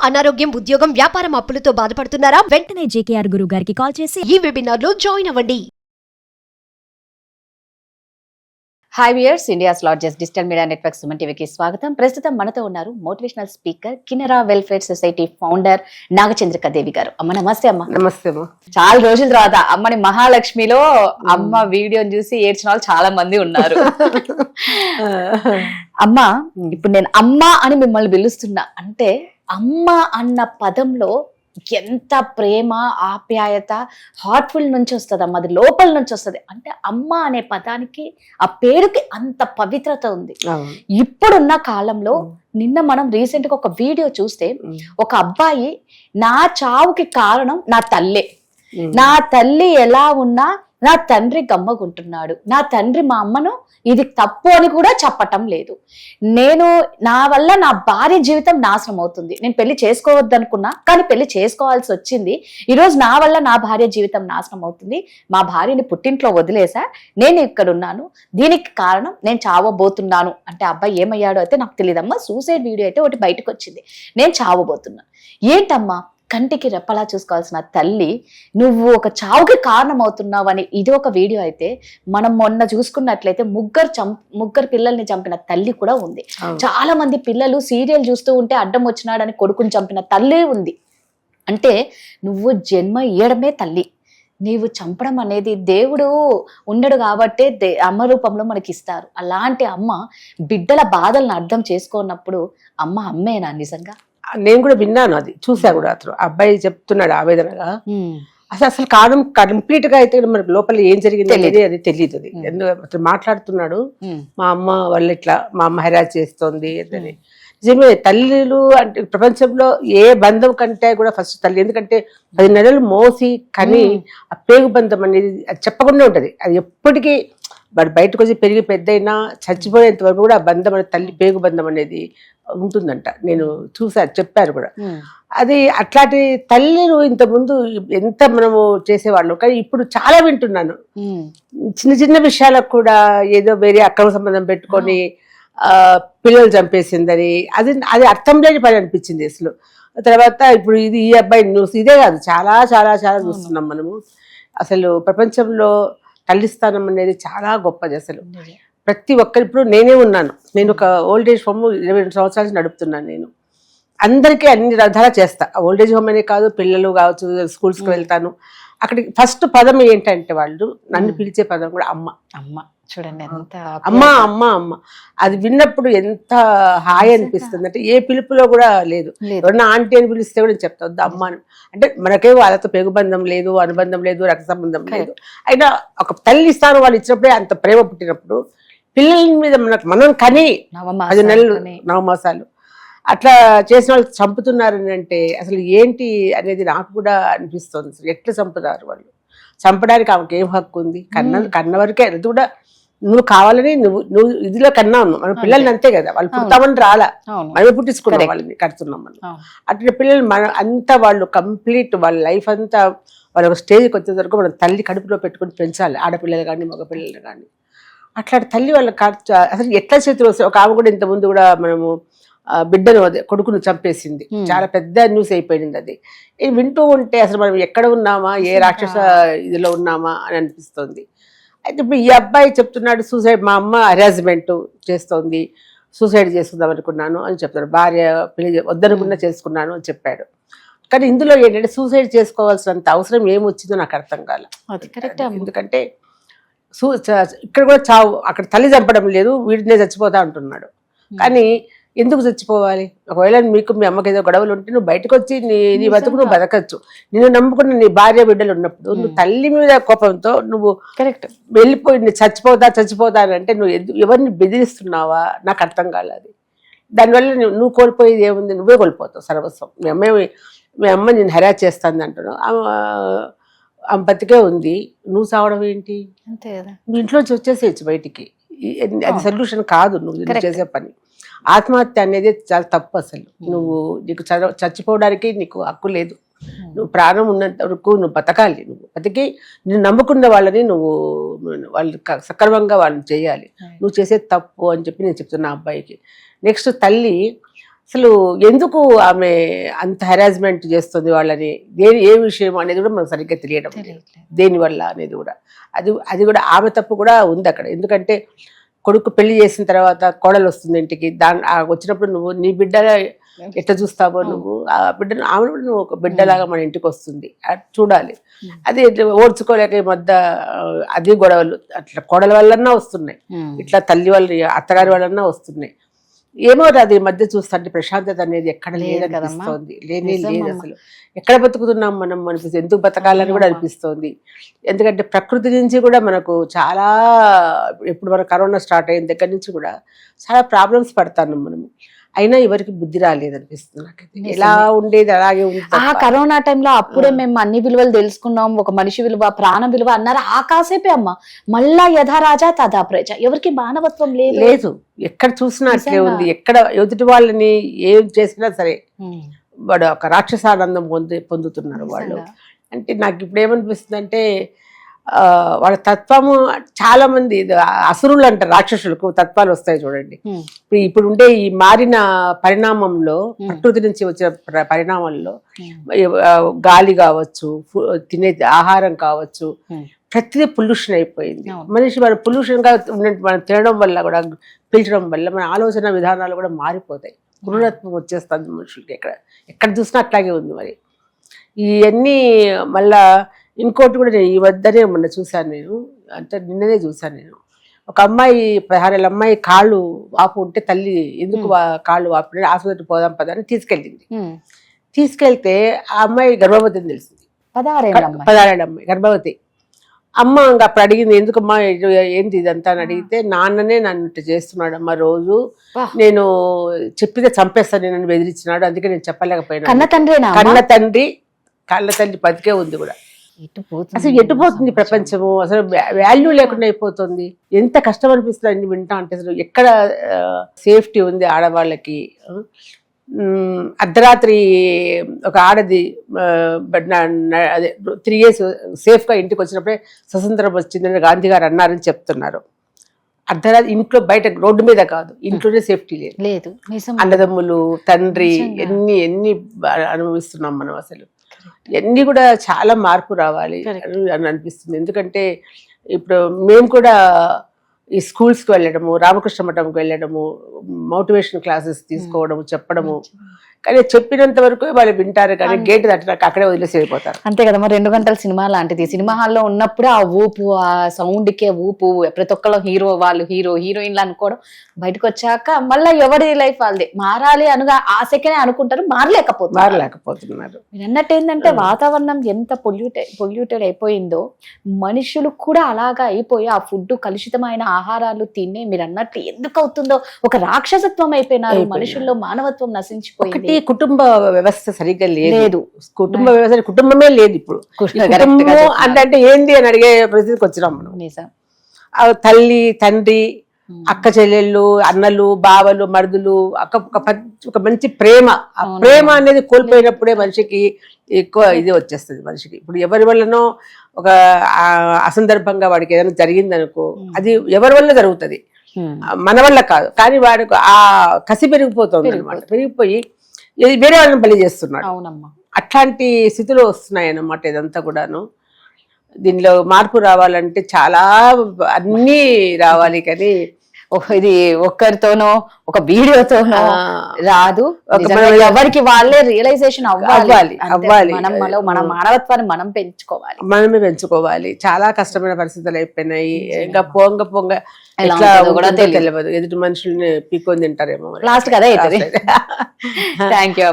అనారోగ్యం, ఉద్యోగం, వ్యాపారం అప్పులతో బాధపడుతున్నారా? వెంటనే జేకేఆర్ గురువు గారికి కాల్ చేసి ఈ వెబినార్ లో జాయిన్ అవ్వండి. Hi viewers, India's largest digital media network Suman టీవీకి స్వాగతం. ప్రస్తుతం మనతో ఉన్నారు motivational speaker, Kinnera welfare society founder Nagachandrika Devi గారు. అమ్మ నమస్తే. అమ్మ నమస్తే అమ్మ. చాలా రోజుల తర్వాత అమ్మని మహాలక్ష్మిలో అమ్మ వీడియోని చూసి ఏడ్చిన వాళ్ళు చాలా మంది ఉన్నారు. అమ్మ, ఇప్పుడు నేను అమ్మ అని మిమ్మల్ని పిలుస్తున్నా అంటే అమ్మ అన్న పదంలో ఎంత ప్రేమ, ఆప్యాయత, హార్ట్ఫుల్ నుంచి వస్తుంది అమ్మ, అది లోపల నుంచి వస్తుంది. అంటే అమ్మ అనే పదానికి, ఆ పేరుకి అంత పవిత్రత ఉంది. ఇప్పుడున్న కాలంలో నిన్న మనం రీసెంట్ గా ఒక వీడియో చూస్తే ఒక అబ్బాయి, నా చావుకి కారణం నా తల్లే, నా తల్లి ఎలా ఉన్నా నా తండ్రి గమ్మగుంటున్నాడు, నా తండ్రి మా అమ్మను ఇది తప్పు అని కూడా చెప్పటం లేదు, నా వల్ల నా భార్య జీవితం నాశనం అవుతుంది, నేను పెళ్లి చేసుకోవద్దనుకున్నా కానీ పెళ్లి చేసుకోవాల్సి వచ్చింది, ఈరోజు నా వల్ల నా భార్య జీవితం నాశనం అవుతుంది, మా భార్యని పుట్టింట్లో వదిలేసా, నేను ఇక్కడ ఉన్నాను, దీనికి కారణం నేను చావబోతున్నాను. అంటే అబ్బాయి ఏమయ్యాడో అయితే నాకు తెలియదమ్మా, సూసైడ్ వీడియో అయితే ఒకటి బయటకు వచ్చింది, నేను చావబోతున్నాను. ఏంటమ్మా, కంటికి రెప్పలా చూసుకోవాల్సిన తల్లి నువ్వు ఒక చావుకి కారణమవుతున్నావు అని ఇది ఒక వీడియో అయితే, మనం మొన్న చూసుకున్నట్లయితే ముగ్గురు పిల్లల్ని చంపిన తల్లి కూడా ఉంది. చాలా మంది పిల్లలు సీరియల్ చూస్తూ ఉంటే అడ్డం వచ్చినాడని కొడుకుని చంపిన తల్లి ఉంది. అంటే నువ్వు జన్మ ఇయ్యడమే తల్లి, నీవు చంపడం అనేది దేవుడు ఉండడు కాబట్టే అమ్మ రూపంలో మనకి ఇస్తారు. అలాంటి అమ్మ బిడ్డల బాధలను అర్థం చేసుకున్నప్పుడు అమ్మ అమ్మేనా నిజంగా? నేను కూడా విన్నాను, అది చూసా కూడా. అతను అబ్బాయి చెప్తున్నాడు ఆవేదనగా. అసలు కారణం కంప్లీట్ గా అయితే మనకు లోపల ఏం జరిగింది అనేది అది తెలియదు. అది అతను మాట్లాడుతున్నాడు, మా అమ్మ వాళ్ళు ఇట్లా, మా అమ్మ హెరాస్ చేస్తోంది అని. నిజమే, తల్లులు అంటే ప్రపంచంలో ఏ బంధం కంటే కూడా ఫస్ట్ తల్లి. ఎందుకంటే 10 నెలలు మోసి కని ఆ పేగు బంధం అనేది అది చెప్పకుండా ఉంటది. అది ఎప్పటికీ వాడు బయటకు వచ్చి పెరిగి పెద్దయినా చచ్చిపోయేంత వరకు కూడా ఆ బంధం అనేది, తల్లి పేగు బంధం అనేది ఉంటుందంట. నేను చూసాను, చెప్పారు కూడా. అది అట్లాంటి తల్లిలు ఇంతకుముందు ఎంత మనము చేసేవాళ్ళం, కానీ ఇప్పుడు చాలా వింటున్నాను. చిన్న చిన్న విషయాలకు కూడా ఏదో వేరే అక్రమ సంబంధం పెట్టుకొని పిల్లలు చంపేసిందని, అది అర్థం లేని పని అనిపించింది అసలు. తర్వాత ఇప్పుడు ఈ అబ్బాయి న్యూస్ ఇదే కాదు, చాలా చాలా చాలా చూస్తున్నాం మనము. అసలు ప్రపంచంలో తల్లి స్థానం అనేది చాలా గొప్పది. అసలు ప్రతి ఒక్కరు, ఇప్పుడు నేనే ఉన్నాను, నేను ఒక ఓల్డ్ ఏజ్ హోమ్ 22 సంవత్సరాల నుంచి నడుపుతున్నాను. నేను అందరికీ అన్ని రకాల చేస్తా. ఓల్డ్ ఏజ్ హోమ్ అనే కాదు, పిల్లలు కావచ్చు, స్కూల్స్కి వెళ్తాను. అక్కడికి ఫస్ట్ పదం ఏంటంటే వాళ్ళు నన్ను పిలిచే పదం కూడా అమ్మ. అమ్మ చూడండి, ఎంత అమ్మ అమ్మ అమ్మ. అది విన్నప్పుడు ఎంత హాయి అనిపిస్తుంది అంటే ఏ పిలుపులో కూడా లేదు. ఎవరన్నా ఆంటీ అని పిలిస్తే కూడా చెప్తా, వద్దు అమ్మ అని. అంటే మనకే వాళ్ళతో పెగుబంధం లేదు, అనుబంధం లేదు, రక్త సంబంధం లేదు, అయినా ఒక తల్లి స్థానం వాళ్ళు ఇచ్చినప్పుడే అంత ప్రేమ పుట్టినప్పుడు పిల్లల మీద మనం కని 10 నెలలు 9 మాసాలు అట్లా చేసిన వాళ్ళు చంపుతున్నారని అంటే అసలు ఏంటి అనేది నాకు కూడా అనిపిస్తుంది. అసలు ఎట్లా చంపుతారు వాళ్ళు? చంపడానికి ఆమెకు ఏం హక్కు ఉంది? కన్న వరకే. అది కూడా నువ్వు కావాలని నువ్వు ఇదిలో కన్నా ఉన్నావు. మన పిల్లల్ని అంతే కదా, వాళ్ళు పుడతామని రాలా, మనమే పుట్టించుకున్నాం, వాళ్ళని కడుతున్నాం మనం. అట్లా పిల్లలు అంతా వాళ్ళు కంప్లీట్ వాళ్ళ లైఫ్ అంతా వాళ్ళ ఒక స్టేజ్కి వచ్చే వరకు మనం తల్లి కడుపులో పెట్టుకుని పెంచాలి, ఆడపిల్లలు కానీ మగపిల్లలు కానీ. అట్లాంటి తల్లి వాళ్ళ అసలు ఎట్లా చేతులు వస్తాయి? ఒక ఆమె కూడా ఇంతకుముందు కూడా మనము బిడ్డను కొడుకును చంపేసింది, చాలా పెద్ద న్యూస్ అయిపోయింది. అది వింటూ ఉంటే అసలు మనం ఎక్కడ ఉన్నామా, ఏ రాక్షస ఇదిలో ఉన్నామా అని అనిపిస్తుంది. అయితే ఇప్పుడు ఈ అబ్బాయి చెప్తున్నాడు, సూసైడ్, మా అమ్మ హెరాస్మెంట్ చేస్తోంది, సూసైడ్ చేసుకుందాం అనుకున్నాను అని చెప్తాడు. భార్య పెళ్లి వద్దనుకున్నా చేసుకున్నాను అని చెప్పాడు. కానీ ఇందులో ఏంటంటే సూసైడ్ చేసుకోవాల్సినంత అవసరం ఏమొచ్చిందో నాకు అర్థం కాల. ఎందుకంటే ఇక్కడ కూడా చావు, అక్కడ తల్లి చంపడం లేదు, వీడినే చచ్చిపోతా అంటున్నాడు. కానీ ఎందుకు చచ్చిపోవాలి? ఒకవేళ మీకు మీ అమ్మకి ఏదో గొడవలు ఉంటే నువ్వు బయటకు వచ్చి నీ బతుకు నువ్వు బతకచ్చు. నిన్ను నమ్ముకున్న నీ భార్య బిడ్డలు ఉన్నప్పుడు నువ్వు తల్లి మీద కోపంతో నువ్వు కరెక్ట్ వెళ్ళిపోయి చచ్చిపోతా అని అంటే నువ్వు ఎవరిని బెదిరిస్తున్నావా? నాకు అర్థం కాలేదు. దానివల్ల నువ్వు కోల్పోయేది ఏముంది? నువ్వే కోల్పోతావు సర్వస్వం. మీ అమ్మ నేను హెరాస్ చేస్తాను అంటున్నావు, ఆమె బతికే ఉంది, నువ్వు సావడం ఏంటి? అంతే కదా, నువ్వు ఇంట్లోంచి వచ్చేసేయచ్చు బయటికి. అది సొల్యూషన్ కాదు నువ్వు చేసే పని. ఆత్మహత్య అనేది చాలా తప్పు. అసలు నీకు చచ్చిపోవడానికి నీకు హక్కు లేదు. నువ్వు ప్రాణం ఉన్నంత వరకు నువ్వు బతకాలి. నువ్వు బతికి నేను నమ్ముకున్న వాళ్ళని వాళ్ళు సక్రమంగా వాళ్ళని చేయాలి. నువ్వు చేసే తప్పు అని చెప్పి నేను చెప్తున్నా అబ్బాయికి. నెక్స్ట్ తల్లి అసలు ఎందుకు ఆమె అంత హెరాస్మెంట్ చేస్తుంది వాళ్ళని, ఏ విషయం అనేది కూడా మనకు సరిగ్గా తెలియడం లేదు. దేనివల్ల అనేది కూడా అది కూడా ఆమె తప్పు కూడా ఉంది అక్కడ. ఎందుకంటే కొడుకు పెళ్లి చేసిన తర్వాత కోడలు వస్తుంది ఇంటికి, వచ్చినప్పుడు నువ్వు నీ బిడ్డ ఎట్లా చూస్తావో నువ్వు ఆ బిడ్డను, ఆమె కూడా నువ్వు ఒక బిడ్డలాగా మన ఇంటికి వస్తుంది చూడాలి. అది ఓడ్చుకోలేక ఈ మధ్య అది గొడవలు అట్లా కోడల వల్లన్నా వస్తున్నాయి, ఇట్లా తల్లి వాళ్ళ అత్తగారి వల్లన్నా వస్తున్నాయి. ఏమో అది మధ్య చూస్తుంటే ప్రశాంతత అనేది ఎక్కడ లేదనిపిస్తోంది. లేనే లేదు అసలు. ఎక్కడ బతుకుతున్నాం మనం అనిపిస్తుంది, ఎందుకు బతకాలని కూడా అనిపిస్తోంది. ఎందుకంటే ప్రకృతి నుంచి కూడా మనకు చాలా, ఇప్పుడు మన కరోనా స్టార్ట్ అయిన దగ్గర నుంచి కూడా చాలా ప్రాబ్లమ్స్ పడతాను మనము. అయినా ఎవరికి బుద్ధి రాలేదనిపిస్తుంది నాకైతే. ఎలా ఉండేది అలాగే ఉంది. ఆ కరోనా టైంలో అప్పుడే మేము అన్ని విలువలు తెలుసుకున్నాం, ఒక మనిషి విలువ, ప్రాణ విలువ అన్నారు. ఆ కాసేపే అమ్మ మళ్ళా యథారాజా తథా ప్రజ. ఎవరికి మానవత్వం లేదు. ఎక్కడ చూసినా అట్లే ఉంది. ఎక్కడ ఎదుటి వాళ్ళని ఏం చేసినా సరే వాడు ఒక రాక్షసానందం పొందుతున్నారు వాళ్ళు. అంటే నాకు ఇప్పుడు ఏమనిపిస్తుంది అంటే వాళ్ళ తత్వము చాలా మంది అసురులు అంటారు, రాక్షసులకు తత్వాలు వస్తాయి చూడండి. ఇప్పుడు ఉండే ఈ మారిన పరిణామంలో, ప్రకృతి నుంచి వచ్చిన పరిణామంలో గాలి కావచ్చు, తినే ఆహారం కావచ్చు, ప్రతిదీ పొల్యూషన్ అయిపోయింది. మనిషి మన పొల్యూషన్ గా మనం తినడం వల్ల కూడా, పీల్చడం వల్ల మన ఆలోచన విధానాలు కూడా మారిపోతాయి. క్రూరత్వం వచ్చేస్తుంది మనుషులకి. ఎక్కడ చూసినా అట్లాగే ఉంది. మరి ఇవన్నీ మళ్ళా ఇంకోటి కూడా నేను ఈ మధ్యనే మొన్న చూశాను, అంటే నిన్ననే చూశాను నేను. ఒక అమ్మాయి 16 ఏళ్ళ అమ్మాయి కాళ్ళు వాపు ఉంటే తల్లి ఎందుకు కాళ్ళు వాపు ఆసుపత్రికి పోదాం పదా అని తీసుకెళ్తే ఆ అమ్మాయి గర్భవతి అని తెలిసింది. 16 ఏళ్ళ అమ్మాయి గర్భవతి. అమ్మ ఇంకా అప్పుడు అడిగింది, ఎందుకమ్మా ఏంటి ఇదంతా అని అడిగితే, నాన్ననే నన్ను చేస్తున్నాడమ్మా, రోజు నేను చెప్పితే చంపేస్తాను నన్ను బెదిరించినాడు, అందుకే నేను చెప్పలేకపోయినా. కన్న తల్లి బతికే ఉంది కూడా. అసలు ఎటుపోతుంది ప్రపంచము, అసలు వాల్యూ లేకుండా అయిపోతుంది. ఎంత కష్టం అనిపిస్తుంది అన్ని వింటా అంటే. అసలు ఎక్కడ సేఫ్టీ ఉంది ఆడవాళ్ళకి? అర్ధరాత్రి ఒక ఆడది అదే 3 years సేఫ్గా ఇంటికి వచ్చినప్పుడే స్వతంత్రం వచ్చిందని గాంధీ గారు అన్నారని చెప్తున్నారు. అర్ధరాత్రి ఇంట్లో, బయట రోడ్డు మీద కాదు, ఇంట్లోనే సేఫ్టీ లేదు. అన్నదమ్ములు, తండ్రి, ఎన్ని అనుభవిస్తున్నాం మనం. అసలు ఇవన్నీ కూడా చాలా మార్పు రావాలి అని అనిపిస్తుంది. ఎందుకంటే ఇప్పుడు మేము కూడా ఈ స్కూల్స్కి వెళ్ళడము, రామకృష్ణ మఠంకి వెళ్ళడము, మోటివేషన్ క్లాసెస్ తీసుకోవడము, చెప్పడము, కానీ చెప్పినంత వరకు వాళ్ళు వింటారు, కానీ గేట్ దాటినాక అక్కడే వదిలేసి వెళ్ళిపోతారు. అంతే కదా, 2 గంటల సినిమా లాంటిది. సినిమా హాల్లో ఉన్నప్పుడు ఆ ఊపు, ఆ సౌండ్కే ఊపు, ప్రతి ఒక్కళ్ళు హీరో, వాళ్ళు హీరోయిన్లు అనుకోవడం, బయటకు వచ్చాక మళ్ళీ ఎవరి లైఫ్ వాళ్ళది మారాలి అనుగా ఆశకనే అనుకుంటారు, మారలేకపోతున్నారు. మీరు అన్నట్టు ఏంటంటే వాతావరణం ఎంత పొల్యూటెడ్ అయిపోయిందో, మనుషులు కూడా అలాగా అయిపోయి ఆ ఫుడ్ కలుషితమైన ఆహారాలు తిని, మీరు అన్నట్టు ఎందుకు అవుతుందో, ఒక రాక్షసత్వం అయిపోయినారు మనుషుల్లో, మానవత్వం నశించిపోయింది. కుటుంబ వ్యవస్థ సరిగ్గా లేదు. కుటుంబమే లేదు ఇప్పుడు. అంటే ఏంది అని అడిగే పరిస్థితికి వచ్చినాం మనం. తల్లి, తండ్రి, అక్క చెల్లెళ్ళు, అన్నలు, బావలు, మరుదులు, ఒక మంచి ప్రేమ, ఆ ప్రేమ అనేది కోల్పోయినప్పుడే మనిషికి ఎక్కువ ఇది వచ్చేస్తుంది మనిషికి. ఇప్పుడు ఎవరి వల్లనో ఒక అసందర్భంగా వాడికి ఏదైనా జరిగిందనుకో, అది ఎవరి వల్ల జరుగుతుంది, మన వల్ల కాదు. కానీ వాడికి ఆ కసి పెరిగిపోతుంది అనమాట. పెరిగిపోయి వేరే వాళ్ళని బలి చేస్తున్నాడు. అట్లాంటి స్థితిలో వస్తున్నాయి అన్నమాట ఇదంతా కూడాను. దీనిలో మార్పు రావాలంటే చాలా అన్నీ రావాలి, కానీ ఇది ఒక్కరితోనో ఒక వీడియోతోనో రాదు. ఎవరికి వాళ్ళే రియలైజేషన్ అవ్వాలి. మన మానవత్వాన్ని మనమే పెంచుకోవాలి. చాలా కష్టమైన పరిస్థితులు అయిపోయినాయి. ఇంకా పొంగ కూడా తెలియదు, ఎదుటి మనుషుల్ని పీక్కొని తింటారేమో. లాస్ట్ కదా. Thank you.